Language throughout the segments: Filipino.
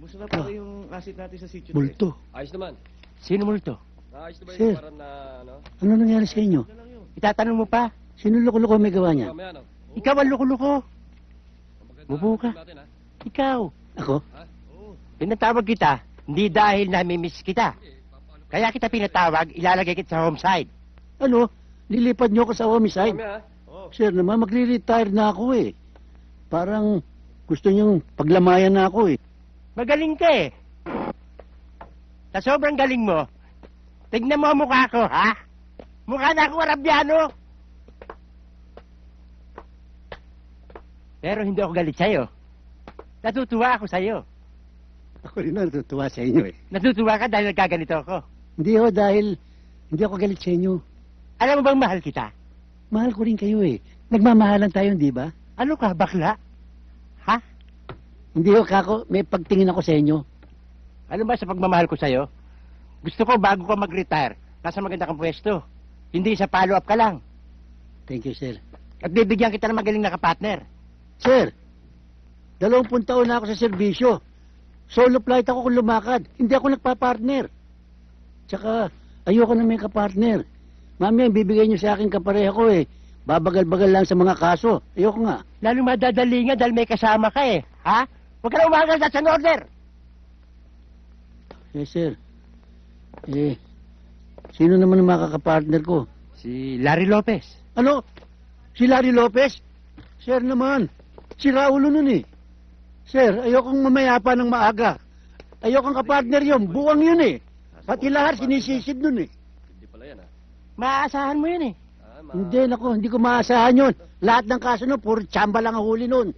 Kumusta na pala yung asset natin sa sitio? Multo. Ayos naman. Sino multo? Ayos na ba Sir. yung parang na, ano? Ano nangyari sa inyo? Ano lang yun? Itatanong mo pa? Sino loko-loko may gawa niya? Mamaya, no? Ikaw ang loko-loko. Maganda Bubo ka. natin, ha? Ikaw. Ako? Oo. Pinatawag kita, hindi dahil namimiss kita. Kaya kita pinatawag, ilalagay kita sa home side. Ano? Lilipat niyo ako sa homicide? Mamaya, ha? Oo. Sir naman, magre-retire na ako eh. Parang gusto niyong paglamayan na ako eh. Magaling ka eh. Sa sobrang galing mo, tignan mo ang mukha ko, ha? Mukha na akong Arabiano. Pero hindi ako galit sa'yo. Natutuwa ako sa'yo. Ako rin na natutuwa sa inyo eh. Natutuwa ka dahil nagkaganito ako. Hindi ho, dahil hindi ako galit sa inyo. Alam mo bang mahal kita? Mahal ko rin kayo eh. Nagmamahalan tayo, di ba? Ano ka, bakla? Ha? Hindi ho, kako, may pagtingin ako sa inyo. Ano ba sa pagmamahal ko sa'yo? Gusto ko bago ka mag-retire, nasa maganda kang pwesto. Hindi sa follow-up ka lang. Thank you, sir. At bibigyan kita ng magaling na kapartner. Sir, 20 taon na ako sa serbisyo. Solo flight ako kung lumakad. Hindi ako nagpa-partner. Tsaka, ayoko na may kapartner. Mami, bibigay niyo sa akin kapareha ko eh. Babagal-bagal lang sa mga kaso. Ayoko nga. Lalo madadali nga dahil may kasama ka eh. Ha? Huwag ka na umagal sa order. Yes, sir. Sino naman ang makakapartner ko? Si Larry Lopez. Ano? Si Larry Lopez? Sir naman. Si Raulo nun eh. Sir, ayokong mamayapa ng maaga. Ayokong kapartner yun. Buwang yun eh. Pati lahat sinisisid nun eh. Hindi pala yan, ha? Maaasahan mo yun eh. Hindi, nako, hindi ko maasahan yun. Lahat ng kaso nun, puro tsamba lang ang huli nun.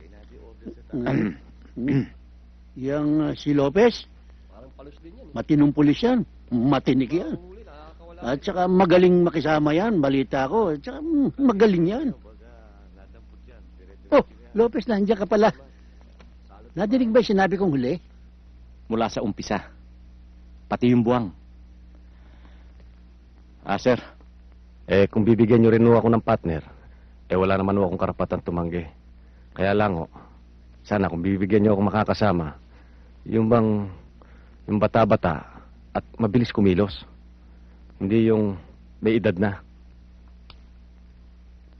Yang si Lopez, Parang palos din yan, eh. matinong pulis yan. Matinik yan. Huli, nakakawala. At saka magaling makisama yan, balita ko. At saka magaling yan. Oh, Lopez, nandiyan ka pala. Nadinig ba yung sinabi kong huli? Mula sa umpisa. Pati yung buwang. Sir. Kung bibigyan nyo rin ako ng partner, wala naman akong karapatan tumanggi. Kaya lang, sana kung bibigyan nyo ako makakasama, yung bata-bata at mabilis kumilos. Hindi yung may edad na.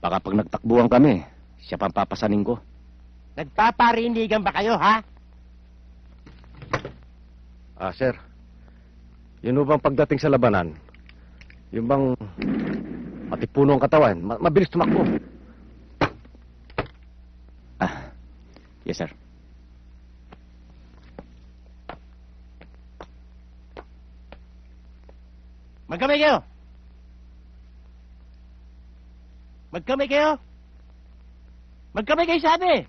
Baka pag nagtakbuhan kami, siya pang papasanin ko. Nagpaparinigan ba kayo, ha? Sir. Yun bang pagdating sa labanan, yung bang matipuno ang katawan, mabilis tumakbo. Yes, sir. Magkamay kayo! Magkamay kayo! Magkamay kayo sabi!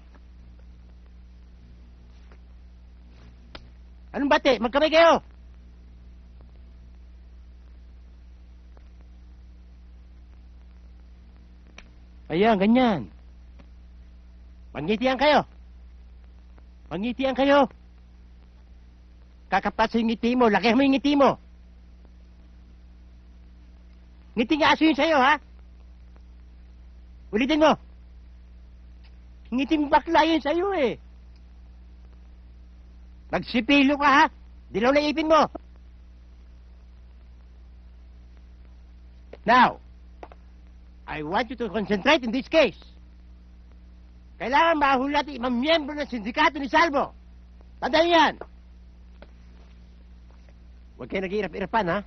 Anong bate? Magkamay kayo! Ayan, ganyan. Mangitian kayo. Mangitian kayo. Kakapat sa ngiti mo. Lakihan mo yung ngiti mo. Ngiti nga aso yun sa'yo, ha? Ulitin mo. Ngiting bakla yun sa'yo, eh. Magsipilo ka, ha? Dilaw na ipin mo. Now, I want you to concentrate in this case. Kailangan mahulat ang ibang miyembro ng sindikato ni Salvo. Tandaan yan. Huwag kayo nag-iirap-irapan, ha?